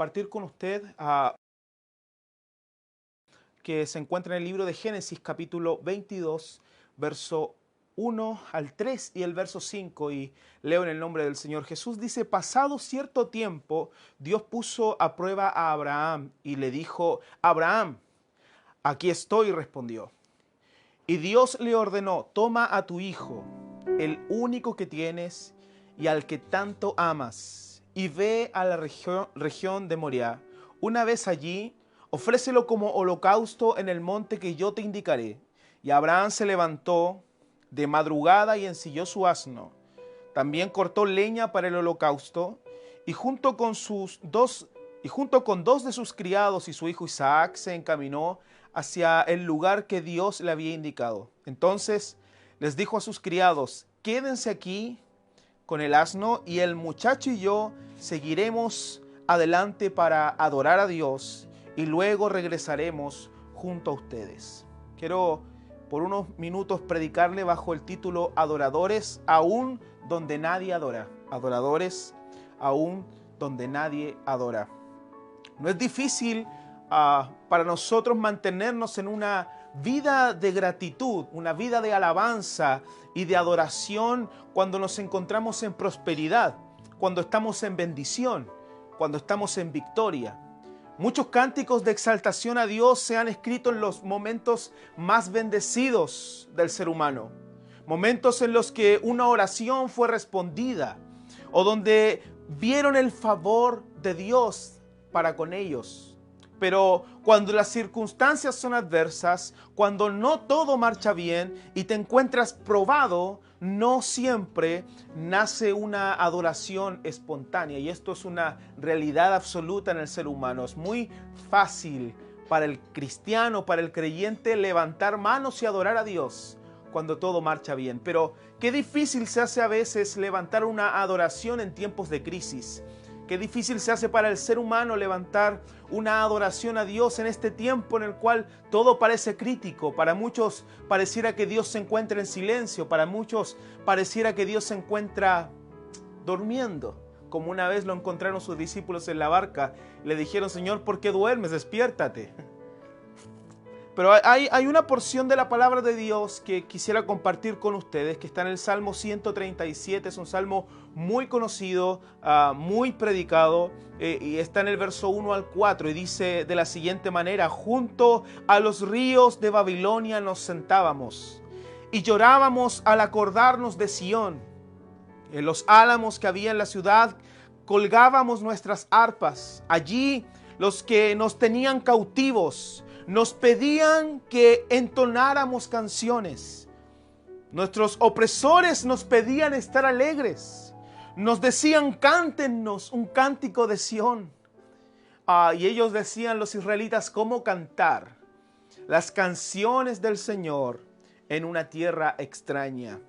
compartir con usted que se encuentra en el libro de Génesis, capítulo 22, verso 1 al 3 y el verso 5, y leo en el nombre del Señor. Jesús dice: pasado cierto tiempo, Dios puso a prueba a Abraham y le dijo: Abraham, aquí estoy, respondió. Y Dios le ordenó: toma a tu hijo, el único que tienes y al que tanto amas, y ve a la región de Moriah. Una vez allí, ofrécelo como holocausto en el monte que yo te indicaré. Y Abraham se levantó de madrugada y ensilló su asno. También cortó leña para el holocausto, y junto con dos de sus criados y su hijo Isaac se encaminó hacia el lugar que Dios le había indicado. Entonces les dijo a sus criados: quédense aquí con el asno, y el muchacho y yo seguiremos adelante para adorar a Dios, y luego regresaremos junto a ustedes. Quiero por unos minutos predicarle bajo el título: Adoradores aún donde nadie adora. Adoradores aún donde nadie adora. No es difícil para nosotros mantenernos en una vida de gratitud, una vida de alabanza y de adoración cuando nos encontramos en prosperidad, cuando estamos en bendición, cuando estamos en victoria. Muchos cánticos de exaltación a Dios se han escrito en los momentos más bendecidos del ser humano. Momentos en los que una oración fue respondida o donde vieron el favor de Dios para con ellos. Pero cuando las circunstancias son adversas, cuando no todo marcha bien y te encuentras probado, no siempre nace una adoración espontánea. Y esto es una realidad absoluta en el ser humano. Es muy fácil para el cristiano, para el creyente, levantar manos y adorar a Dios cuando todo marcha bien. Pero qué difícil se hace a veces levantar una adoración en tiempos de crisis. Qué difícil se hace para el ser humano levantar una adoración a Dios en este tiempo en el cual todo parece crítico. Para muchos pareciera que Dios se encuentra en silencio. Para muchos pareciera que Dios se encuentra durmiendo. Como una vez lo encontraron sus discípulos en la barca. Le dijeron: Señor, ¿por qué duermes? Despiértate. Pero hay una porción de la palabra de Dios que quisiera compartir con ustedes, que está en el Salmo 137. Es un salmo muy conocido, muy predicado, y está en el verso 1 al 4, y dice de la siguiente manera: junto a los ríos de Babilonia nos sentábamos y llorábamos al acordarnos de Sión. En los álamos que había en la ciudad colgábamos nuestras arpas. Allí los que nos tenían cautivos nos pedían que entonáramos canciones. Nuestros opresores nos pedían estar alegres. Nos decían: cántennos un cántico de Sión. Y ellos decían, los israelitas, cómo cantar las canciones del Señor en una tierra extraña.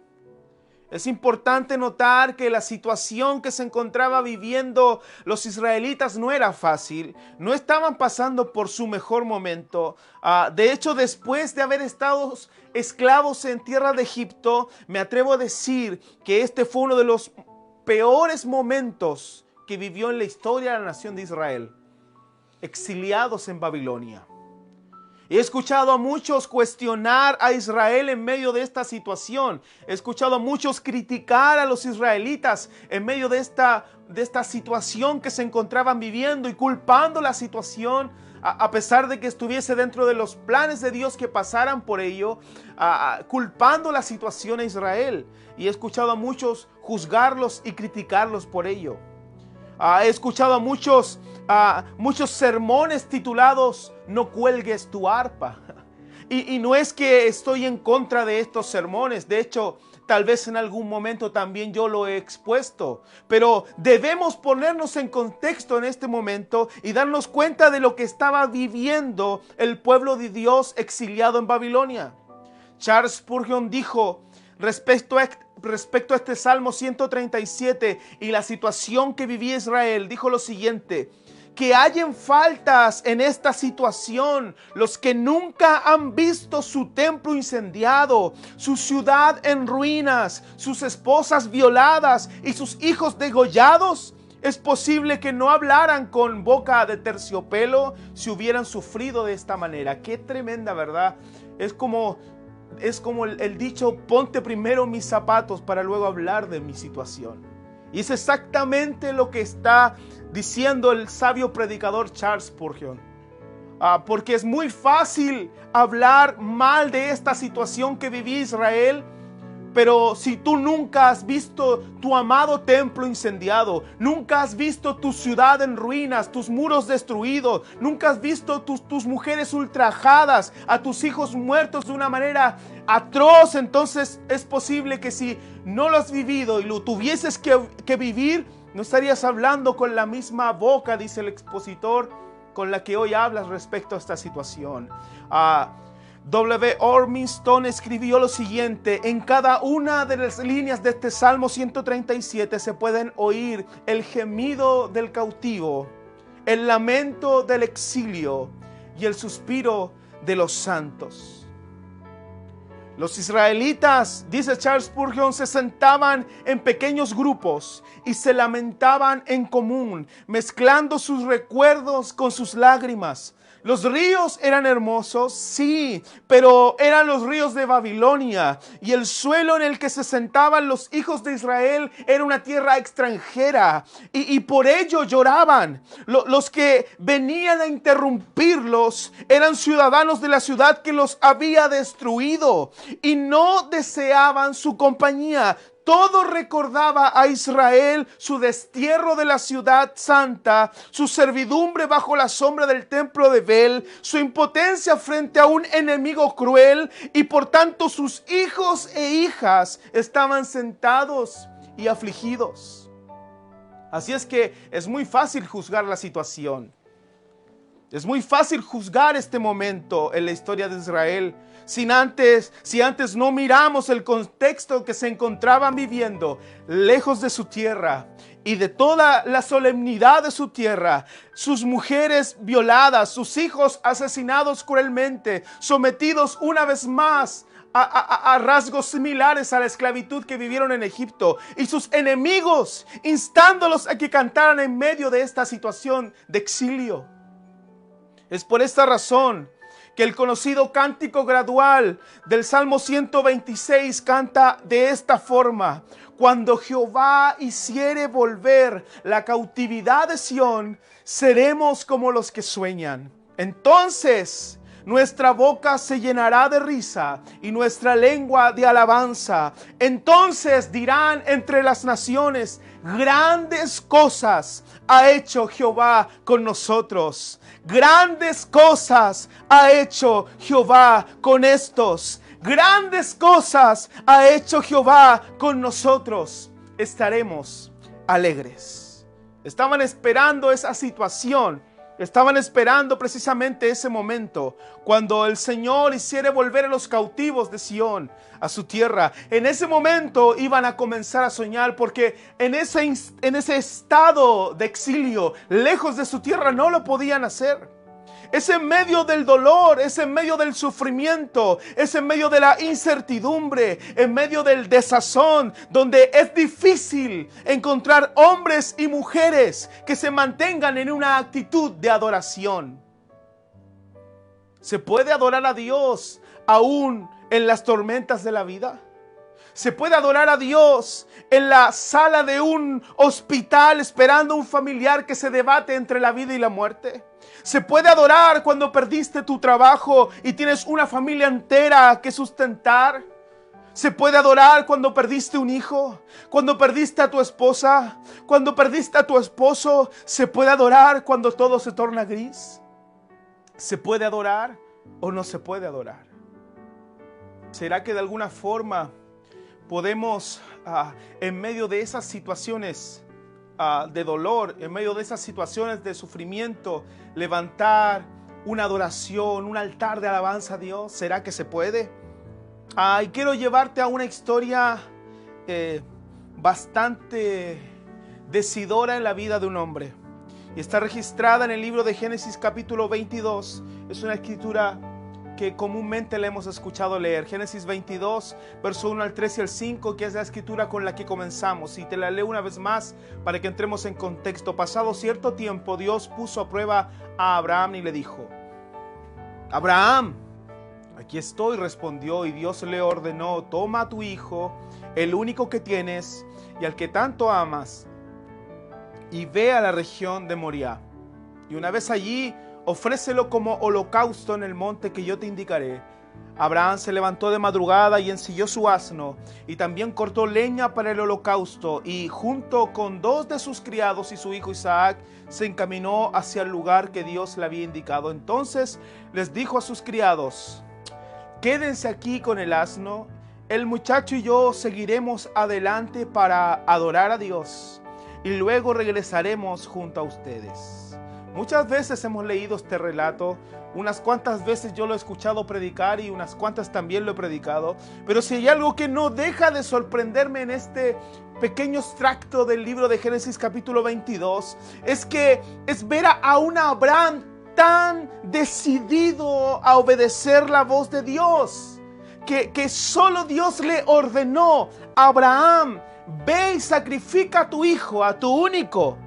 Es importante notar que la situación que se encontraba viviendo los israelitas no era fácil. No estaban pasando por su mejor momento. De hecho, después de haber estado esclavos en tierra de Egipto, me atrevo a decir que este fue uno de los peores momentos que vivió en la historia de la nación de Israel. Exiliados en Babilonia. He escuchado a muchos cuestionar a Israel en medio de esta situación. He escuchado a muchos criticar a los israelitas en medio de esta situación que se encontraban viviendo, y culpando la situación, a pesar de que estuviese dentro de los planes de Dios que pasaran por ello, culpando la situación a Israel. Y he escuchado a muchos juzgarlos y criticarlos por ello. He escuchado a muchos sermones titulados "No cuelgues tu arpa". Y no es que estoy en contra de estos sermones. De hecho, tal vez en algún momento también yo lo he expuesto. Pero debemos ponernos en contexto en este momento y darnos cuenta de lo que estaba viviendo el pueblo de Dios exiliado en Babilonia. Charles Spurgeon dijo respecto a este Salmo 137 y la situación que vivía Israel, dijo lo siguiente: que hallen faltas en esta situación los que nunca han visto su templo incendiado, su ciudad en ruinas, sus esposas violadas y sus hijos degollados, Es posible que no hablaran con boca de terciopelo si hubieran sufrido de esta manera. Qué tremenda, ¿verdad? Es como el dicho, ponte primero mis zapatos para luego hablar de mi situación. Y es exactamente lo que está diciendo el sabio predicador Charles Spurgeon. Porque es muy fácil hablar mal de esta situación que vivía Israel, pero si tú nunca has visto tu amado templo incendiado, nunca has visto tu ciudad en ruinas, tus muros destruidos, nunca has visto tus mujeres ultrajadas, a tus hijos muertos de una manera atroz, entonces es posible que si no lo has vivido y lo tuvieses que vivir, no estarías hablando con la misma boca, dice el expositor, con la que hoy hablas respecto a esta situación. W. Ormiston escribió lo siguiente: en cada una de las líneas de este Salmo 137 se pueden oír el gemido del cautivo, el lamento del exilio y el suspiro de los santos. Los israelitas, dice Charles Spurgeon, se sentaban en pequeños grupos y se lamentaban en común, mezclando sus recuerdos con sus lágrimas. Los ríos eran hermosos, sí, pero eran los ríos de Babilonia, y el suelo en el que se sentaban los hijos de Israel era una tierra extranjera, y por ello lloraban. Los que venían a interrumpirlos eran ciudadanos de la ciudad que los había destruido, y no deseaban su compañía. Todo recordaba a Israel su destierro de la ciudad santa, su servidumbre bajo la sombra del templo de Bel, su impotencia frente a un enemigo cruel, y por tanto sus hijos e hijas estaban sentados y afligidos. Así es que es muy fácil juzgar la situación. Es muy fácil juzgar este momento en la historia de Israel si antes no miramos el contexto que se encontraban viviendo lejos de su tierra y de toda la solemnidad de su tierra, sus mujeres violadas, sus hijos asesinados cruelmente, sometidos una vez más a rasgos similares a la esclavitud que vivieron en Egipto, y sus enemigos instándolos a que cantaran en medio de esta situación de exilio. Es por esta razón que el conocido cántico gradual del Salmo 126 canta de esta forma: cuando Jehová hiciere volver la cautividad de Sión, seremos como los que sueñan. Entonces nuestra boca se llenará de risa y nuestra lengua de alabanza. Entonces dirán entre las naciones: grandes cosas ha hecho Jehová con nosotros. Grandes cosas ha hecho Jehová con estos. Grandes cosas ha hecho Jehová con nosotros. Estaremos alegres. Estaban esperando esa situación. Estaban esperando precisamente ese momento cuando el Señor hiciera volver a los cautivos de Sión a su tierra. En ese momento iban a comenzar a soñar, porque en ese estado de exilio, lejos de su tierra, no lo podían hacer. Es en medio del dolor, es en medio del sufrimiento, es en medio de la incertidumbre, en medio del desazón, donde es difícil encontrar hombres y mujeres que se mantengan en una actitud de adoración. ¿Se puede adorar a Dios aún en las tormentas de la vida? ¿Se puede adorar a Dios en la sala de un hospital esperando a un familiar que se debate entre la vida y la muerte? ¿Se puede adorar cuando perdiste tu trabajo y tienes una familia entera que sustentar? ¿Se puede adorar cuando perdiste un hijo? ¿Cuando perdiste a tu esposa? ¿Cuando perdiste a tu esposo? ¿Se puede adorar cuando todo se torna gris? ¿Se puede adorar o no se puede adorar? ¿Será que de alguna forma podemos, en medio de esas situaciones de dolor, en medio de esas situaciones de sufrimiento, levantar una adoración, un altar de alabanza a Dios? ¿Será que se puede? Y quiero llevarte a una historia bastante decidora en la vida de un hombre, y está registrada en el libro de Génesis capítulo 22. Es una escritura que comúnmente le hemos escuchado leer. Génesis 22, verso 1 al 3 y al 5, que es la escritura con la que comenzamos. Y te la leo una vez más para que entremos en contexto. Pasado cierto tiempo, Dios puso a prueba a Abraham y le dijo: Abraham, aquí estoy, respondió, y Dios le ordenó: toma a tu hijo, el único que tienes y al que tanto amas, y ve a la región de Moriah. Y una vez allí, ofrécelo como holocausto en el monte que yo te indicaré. Abraham se levantó de madrugada y ensilló su asno, y también cortó leña para el holocausto, y junto con 2 de sus criados y su hijo Isaac, se encaminó hacia el lugar que Dios le había indicado. Entonces les dijo a sus criados: quédense aquí con el asno, el muchacho y yo seguiremos adelante para adorar a Dios, y luego regresaremos junto a ustedes. Muchas veces hemos leído este relato, unas cuantas veces yo lo he escuchado predicar y unas cuantas también lo he predicado, pero si hay algo que no deja de sorprenderme en este pequeño extracto del libro de Génesis capítulo 22, es ver a un Abraham tan decidido a obedecer la voz de Dios, que solo Dios le ordenó: Abraham, ve y sacrifica a tu hijo, a tu único.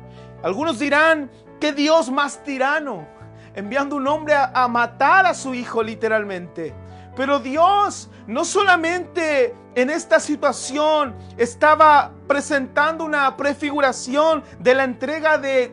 Algunos dirán: ¿qué Dios más tirano, enviando un hombre a matar a su hijo literalmente? Pero Dios no solamente en esta situación estaba presentando una prefiguración de la entrega de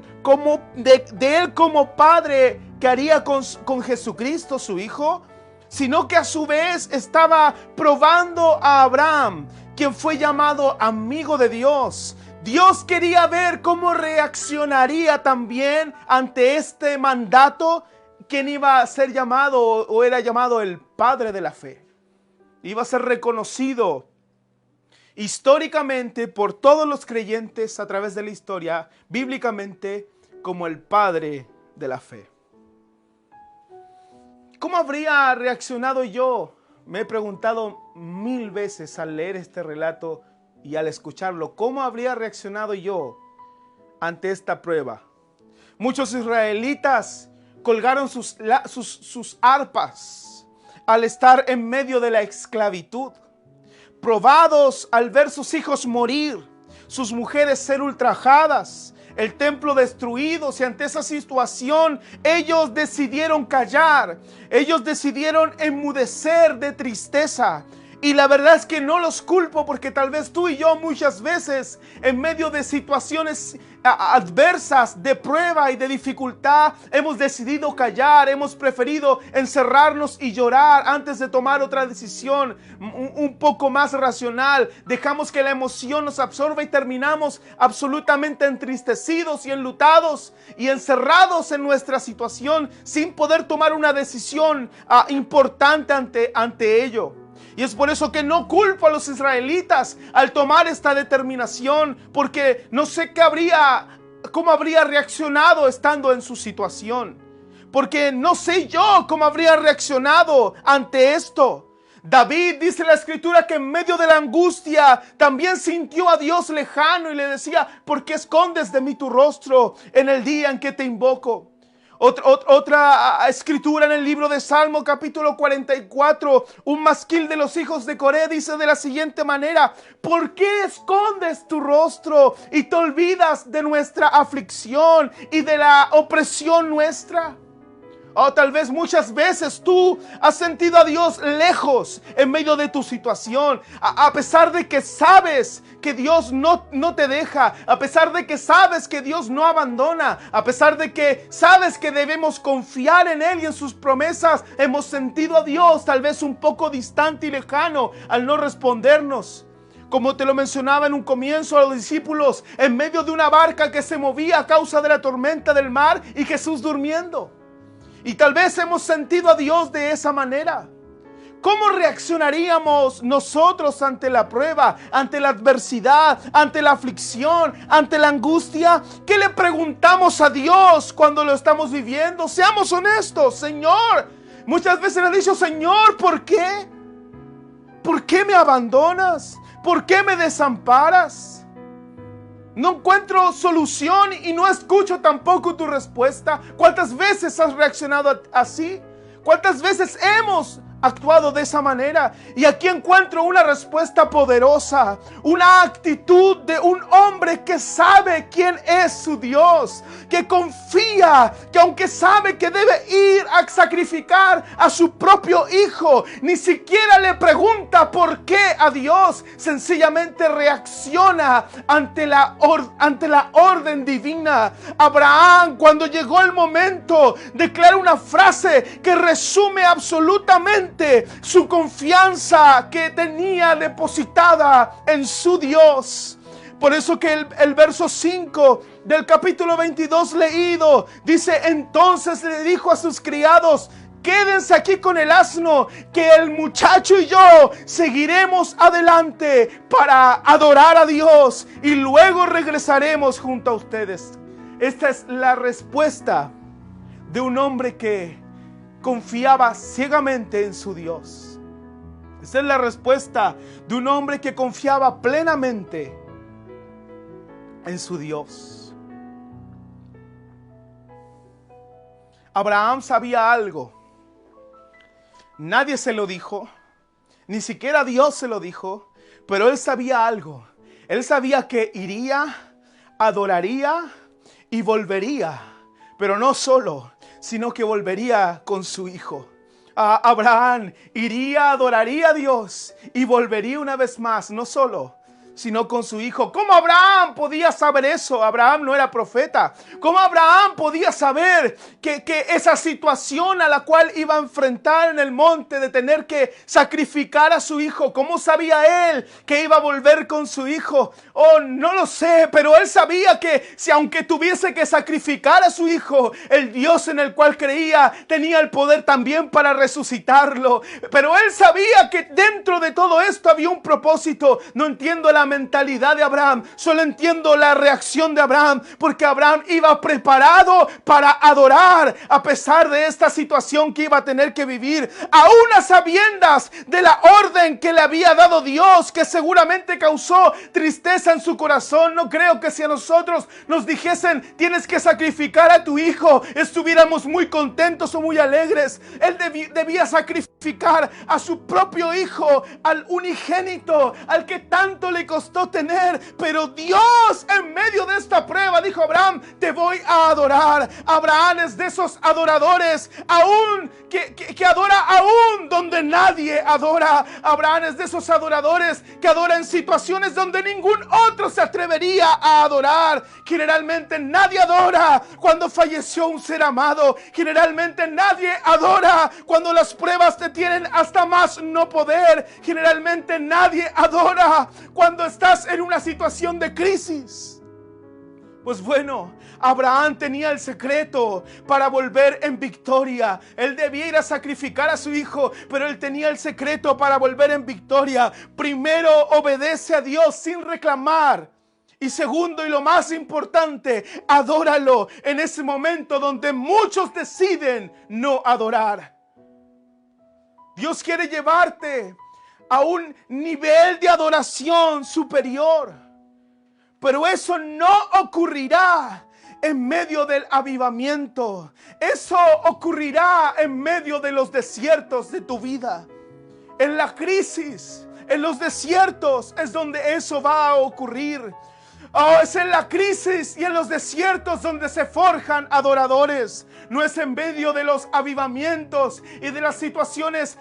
Él como Padre que haría con Jesucristo su Hijo, sino que a su vez estaba probando a Abraham, quien fue llamado amigo de Dios. Dios quería ver cómo reaccionaría también ante este mandato, quien iba a ser llamado o era llamado el padre de la fe. Iba a ser reconocido históricamente por todos los creyentes a través de la historia, bíblicamente, como el padre de la fe. ¿Cómo habría reaccionado yo? Me he preguntado 1000 veces al leer este relato y al escucharlo. ¿Cómo habría reaccionado yo ante esta prueba? Muchos israelitas colgaron sus arpas al estar en medio de la esclavitud, probados al ver sus hijos morir, sus mujeres ser ultrajadas, el templo destruido. Y ante esa situación ellos decidieron callar, ellos decidieron enmudecer de tristeza. Y la verdad es que no los culpo, porque tal vez tú y yo muchas veces en medio de situaciones adversas, de prueba y de dificultad, hemos decidido callar, hemos preferido encerrarnos y llorar antes de tomar otra decisión un poco más racional. Dejamos que la emoción nos absorba y terminamos absolutamente entristecidos y enlutados y encerrados en nuestra situación sin poder tomar una decisión importante ante ello. Y es por eso que no culpo a los israelitas al tomar esta determinación, porque no sé cómo habría reaccionado estando en su situación, porque no sé yo cómo habría reaccionado ante esto. David, dice la escritura, que en medio de la angustia también sintió a Dios lejano y le decía: ¿por qué escondes de mí tu rostro en el día en que te invoco? Otra escritura en el libro de Salmo capítulo 44, un masquil de los hijos de Coré dice de la siguiente manera: ¿por qué escondes tu rostro y te olvidas de nuestra aflicción y de la opresión nuestra? O tal vez muchas veces tú has sentido a Dios lejos en medio de tu situación, a pesar de que sabes que Dios no te deja, a pesar de que sabes que Dios no abandona, a pesar de que sabes que debemos confiar en Él y en sus promesas. Hemos sentido a Dios tal vez un poco distante y lejano al no respondernos. Como te lo mencionaba en un comienzo a los discípulos, en medio de una barca que se movía a causa de la tormenta del mar y Jesús durmiendo. Y tal vez hemos sentido a Dios de esa manera. ¿Cómo reaccionaríamos nosotros ante la prueba, ante la adversidad, ante la aflicción, ante la angustia? ¿Qué le preguntamos a Dios cuando lo estamos viviendo? Seamos honestos, Señor. Muchas veces le han dicho: Señor, ¿por qué? ¿Por qué me abandonas? ¿Por qué me desamparas? No encuentro solución y no escucho tampoco tu respuesta. ¿Cuántas veces has reaccionado así? ¿Cuántas veces hemos actuado de esa manera? Y aquí encuentro una respuesta poderosa, una actitud de un hombre que sabe quién es su Dios, que confía, que aunque sabe que debe ir a sacrificar a su propio hijo, ni siquiera le pregunta por qué a Dios, sencillamente reacciona ante la orden divina. Abraham, cuando llegó el momento, declara una frase que resume absolutamente su confianza que tenía depositada en su Dios. Por eso que el verso 5 del capítulo 22 leído dice: entonces le dijo a sus criados: quédense aquí con el asno, que el muchacho y yo seguiremos adelante para adorar a Dios y luego regresaremos junto a ustedes. Esta es la respuesta de un hombre que confiaba ciegamente en su Dios. Esa es la respuesta de un hombre que confiaba plenamente en su Dios. Abraham sabía algo. Nadie se lo dijo, ni siquiera Dios se lo dijo, pero él sabía algo. Él sabía que iría, adoraría y volvería, pero no solo, sino que volvería con su hijo. Abraham iría, adoraría a Dios y volvería una vez más, no solo, sino con su hijo. ¿Cómo Abraham podía saber eso? Abraham no era profeta. ¿Cómo Abraham podía saber que esa situación a la cual iba a enfrentar en el monte de tener que sacrificar a su hijo? ¿Cómo sabía él que iba a volver con su hijo? Oh, no lo sé, pero él sabía que si aunque tuviese que sacrificar a su hijo, el Dios en el cual creía tenía el poder también para resucitarlo. Pero él sabía que dentro de todo esto había un propósito. No entiendo la mentalidad de Abraham, solo entiendo la reacción de Abraham, porque Abraham iba preparado para adorar a pesar de esta situación que iba a tener que vivir, aún a sabiendas de la orden que le había dado Dios, que seguramente causó tristeza en su corazón. No creo que si a nosotros nos dijesen: tienes que sacrificar a tu hijo, estuviéramos muy contentos o muy alegres. Él debía sacrificar a su propio hijo, al unigénito, al que tanto le costó tener. Pero Dios, en medio de esta prueba, dijo: Abraham, te voy a adorar. Abraham es de esos adoradores aún que adora aún donde nadie adora. Abraham es de esos adoradores que adora en situaciones donde ningún otro se atrevería a adorar. Generalmente nadie adora cuando falleció un ser amado. Generalmente nadie adora cuando las pruebas te tienen hasta más no poder. Generalmente nadie adora cuando estás en una situación de crisis. Pues bueno, Abraham tenía el secreto para volver en victoria. Él debía ir a sacrificar a su hijo, pero él tenía el secreto para volver en victoria. Primero, obedece a Dios sin reclamar. Y segundo, y lo más importante, adóralo en ese momento donde muchos deciden no adorar. Dios quiere llevarte a un nivel de adoración superior. Pero eso no ocurrirá en medio del avivamiento. Eso ocurrirá en medio de los desiertos de tu vida. En la crisis, en los desiertos es donde eso va a ocurrir. Oh, es en la crisis y en los desiertos donde se forjan adoradores. No es en medio de los avivamientos y de las situaciones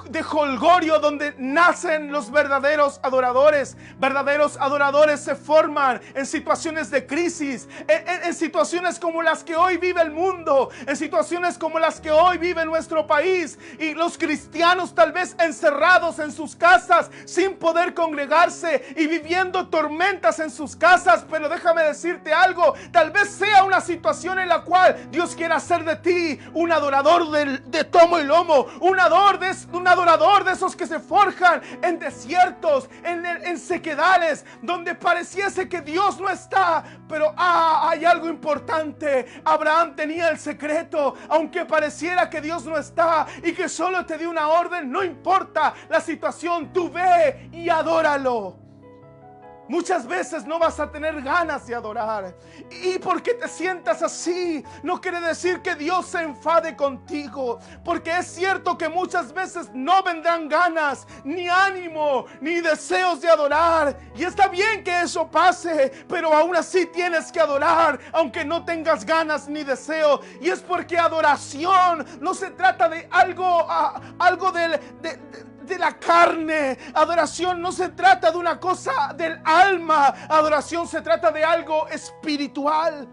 de jolgorio donde nacen los verdaderos adoradores. Verdaderos adoradores se forman en situaciones de crisis, en situaciones como las que hoy vive el mundo, en situaciones como las que hoy vive nuestro país. Y los cristianos tal vez encerrados en sus casas sin poder congregarse y viviendo tormentas en sus casas. Pero déjame decirte algo, tal vez sea una situación en la cual Dios quiere hacer de ti un adorador de tomo y lomo, un adorador de esos que se forjan en desiertos, en sequedales, donde pareciese que Dios no está. Pero hay algo importante. Abraham tenía el secreto. Aunque pareciera que Dios no está y que solo te dio una orden, no importa la situación, tú ve y adóralo. Muchas veces no vas a tener ganas de adorar. Y porque te sientas así, no quiere decir que Dios se enfade contigo. Porque es cierto que muchas veces no vendrán ganas, ni ánimo, ni deseos de adorar. Y está bien que eso pase, pero aún así tienes que adorar, aunque no tengas ganas ni deseo. Y es porque adoración no se trata de algo de la carne. Adoración no se trata de una cosa del alma. Adoración se trata de algo espiritual.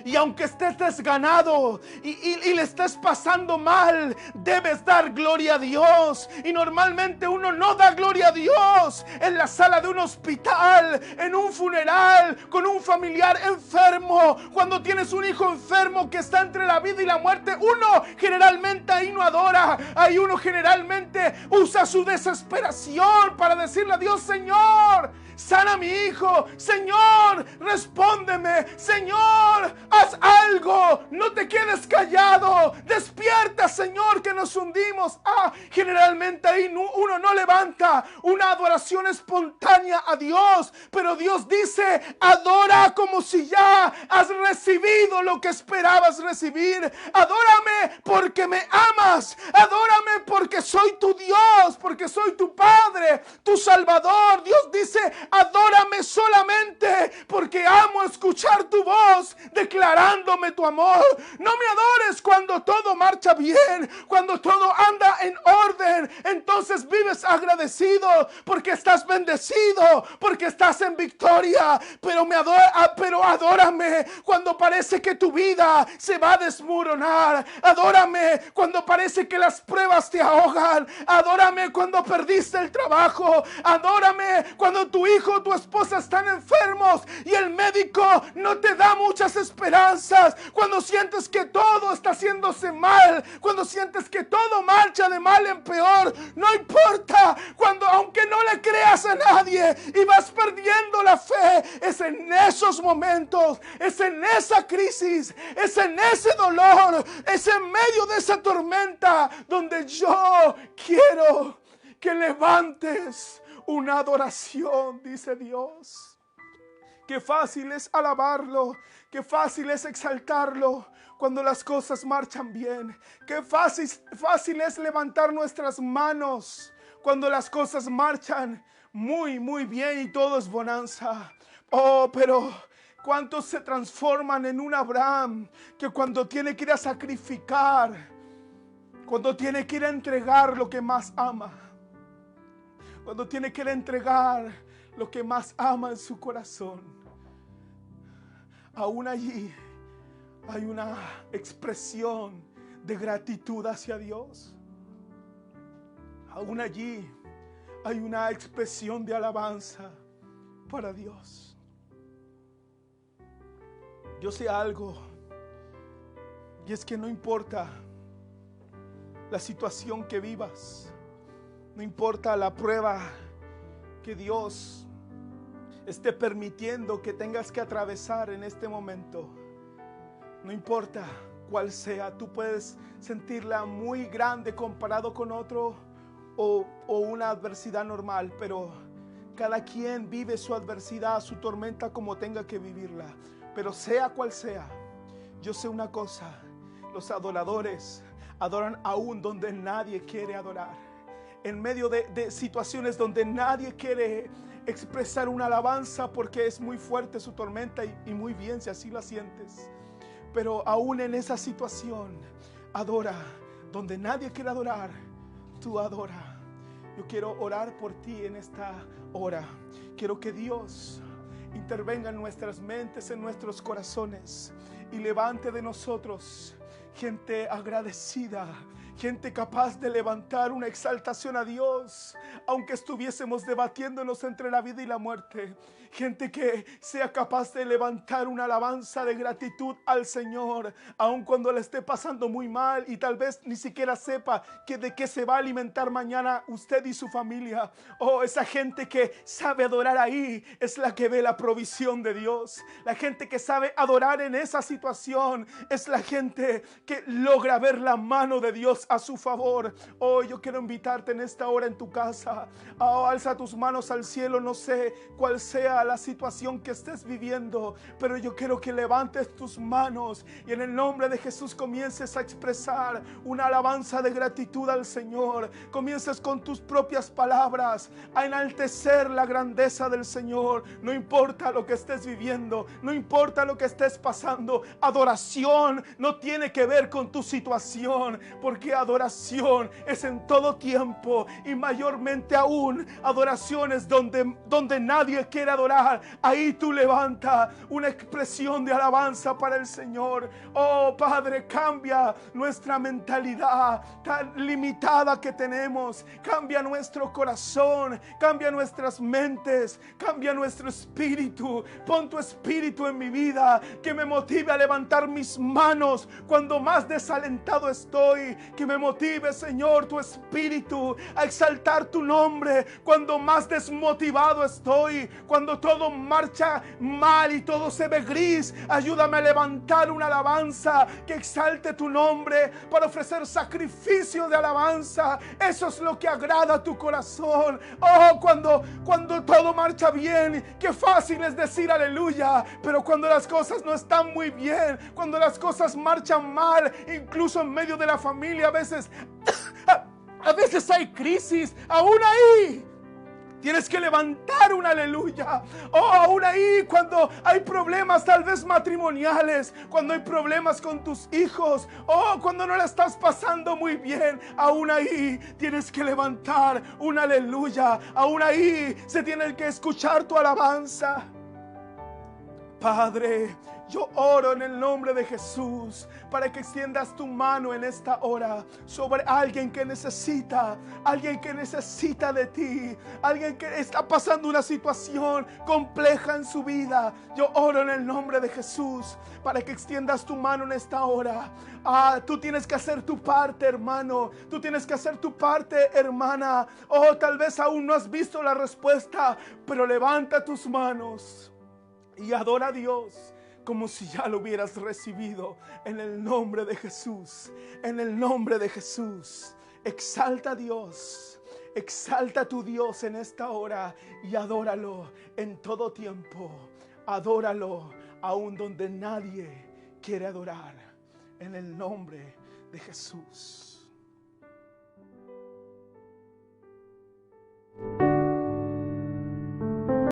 Y aunque estés desganado y le estés pasando mal, debes dar gloria a Dios. Y normalmente uno no da gloria a Dios en la sala de un hospital, en un funeral, con un familiar enfermo. Cuando tienes un hijo enfermo que está entre la vida y la muerte, uno generalmente ahí no adora. Ahí uno generalmente usa su desesperación para decirle a Dios: Señor, sana a mi hijo. Señor, respóndeme. Señor, haz algo. No te quedes callado. Despierta, Señor, que nos hundimos. Generalmente ahí uno no levanta una adoración espontánea a Dios. Pero Dios dice: adora como si ya has recibido lo que esperabas recibir. Adórame porque me amas. Adórame porque soy tu Dios, porque soy tu Padre, tu Salvador. Dios dice: adórame solamente porque amo escuchar tu voz declarándome tu amor. No me adores cuando todo marcha bien, cuando todo anda en orden. Entonces vives agradecido porque estás bendecido, porque estás en victoria. Pero adórame cuando parece que tu vida se va a desmoronar. Adórame cuando parece que las pruebas te ahogan. Adórame cuando perdiste el trabajo. Adórame cuando tu hijo o tu esposa están enfermos y el médico no te da muchas esperanzas. Cuando sientes que todo está haciéndose mal, cuando sientes que todo marcha de mal en peor, no importa. Aunque no le creas a nadie y vas perdiendo la fe, es en esos momentos, es en esa crisis, es en ese dolor, es en medio de esa tormenta donde yo quiero que levantes una adoración, dice Dios. Qué fácil es alabarlo, qué fácil es exaltarlo cuando las cosas marchan bien. Qué fácil es levantar nuestras manos cuando las cosas marchan muy, muy bien y todo es bonanza. Pero ¿cuántos se transforman en un Abraham que cuando tiene que ir a sacrificar, cuando tiene que ir a entregar lo que más ama, cuando tiene que ir a entregar lo que más ama en su corazón, aún allí hay una expresión de gratitud hacia Dios? Aún allí hay una expresión de alabanza para Dios. Yo sé algo, y es que no importa la situación que vivas, no importa la prueba que Dios esté permitiendo que tengas que atravesar en este momento, no importa cuál sea, tú puedes sentirla muy grande comparado con otro o una adversidad normal, pero cada quien vive su adversidad, su tormenta como tenga que vivirla. Pero sea cual sea, yo sé una cosa: los adoradores adoran aún donde nadie quiere adorar. En medio de situaciones donde nadie quiere expresar una alabanza porque es muy fuerte su tormenta, y muy bien si así la sientes. Pero aún en esa situación, adora. Donde nadie quiere adorar, tú adora. Yo quiero orar por ti en esta hora. Quiero que Dios intervenga en nuestras mentes, en nuestros corazones, y levante de nosotros gente agradecida, gente capaz de levantar una exaltación a Dios, aunque estuviésemos debatiéndonos entre la vida y la muerte. Gente que sea capaz de levantar una alabanza de gratitud al Señor, aun cuando le esté pasando muy mal y tal vez ni siquiera sepa de qué se va a alimentar mañana usted y su familia. Esa gente que sabe adorar ahí es la que ve la provisión de Dios. La gente que sabe adorar en esa situación es la gente que logra ver la mano de Dios a su favor. Oh, yo quiero invitarte en esta hora en tu casa. Oh, alza tus manos al cielo. No sé cuál sea la situación que estés viviendo, pero yo quiero que levantes tus manos y en el nombre de Jesús comiences a expresar una alabanza de gratitud al Señor. Comiences con tus propias palabras a enaltecer la grandeza del Señor. No importa lo que estés viviendo, no importa lo que estés pasando. Adoración no tiene que ver con tu situación, porque adoración es en todo tiempo y mayormente aún adoraciones donde nadie quiere adorar. Ahí tú levanta una expresión de alabanza para el Señor. Oh Padre, cambia nuestra mentalidad tan limitada que tenemos. Cambia nuestro corazón, cambia nuestras mentes, cambia nuestro espíritu. Pon tu espíritu en mi vida que me motive a levantar mis manos cuando más desalentado estoy. Que me motive, Señor, tu espíritu a exaltar tu nombre cuando más desmotivado estoy, cuando todo marcha mal y todo se ve gris. Ayúdame a levantar una alabanza que exalte tu nombre para ofrecer sacrificio de alabanza. Eso es lo que agrada a tu corazón. Oh, cuando todo marcha bien, qué fácil es decir aleluya, pero cuando las cosas no están muy bien, cuando las cosas marchan mal, incluso en medio de la familia, a veces hay crisis, aún ahí tienes que levantar un aleluya. Oh, aún ahí cuando hay problemas tal vez matrimoniales, cuando hay problemas con tus hijos, oh, cuando no la estás pasando muy bien, aún ahí tienes que levantar un aleluya. Aún ahí se tiene que escuchar tu alabanza. Padre, yo oro en el nombre de Jesús para que extiendas tu mano en esta hora sobre alguien que necesita de ti, alguien que está pasando una situación compleja en su vida. Yo oro en el nombre de Jesús para que extiendas tu mano en esta hora. Tú tienes que hacer tu parte, hermano. Tú tienes que hacer tu parte, hermana. Oh, tal vez aún no has visto la respuesta, pero levanta tus manos y adora a Dios como si ya lo hubieras recibido. En el nombre de Jesús, en el nombre de Jesús. Exalta a Dios, exalta a tu Dios en esta hora y adóralo en todo tiempo. Adóralo aún donde nadie quiere adorar. En el nombre de Jesús.